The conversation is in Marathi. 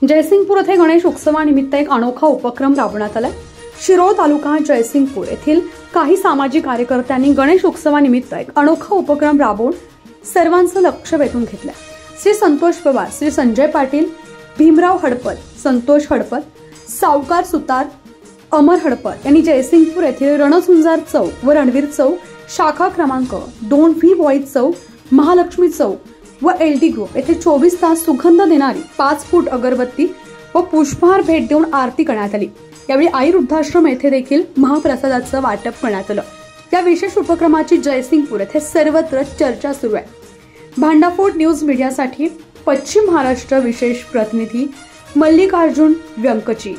जयसिंगपूर येथे गणेश उत्सवानिमित्त एक अनोखा उपक्रम राबवण्यात आला। शिरोळ तालुका जयसिंगपूर येथील काही सामाजिक कार्यकर्त्यांनी गणेश उत्सवानिमित्त एक अनोखा उपक्रम राबवून सर्वांचं लक्ष वेधून घेतलं। श्री संतोष पवार, श्री संजय पाटील, भीमराव हडपत, संतोष हडपत, सावकार सुतार, अमर हडपत यांनी जयसिंगपूर येथील रणझुंजार चौक व रणवीर चौक, शाखा क्रमांक 2 बॉईज चौक, महालक्ष्मी चौक व एलडी ग्रुप येथे 24 तास सुगंध देणारी 5 फूट अगरबत्ती व पुष्पहार भेट देऊन आरती करण्यात आली। यावेळी आई वृद्धाश्रम येथे देखील महाप्रसादाचं वाटप करण्यात आलं। या विशेष उपक्रमाची जयसिंगपूर येथे सर्वत्र चर्चा सुरू आहे। भांडाफोड न्यूज मीडियासाठी पश्चिम महाराष्ट्र विशेष प्रतिनिधी मल्लिकार्जुन व्यंकची।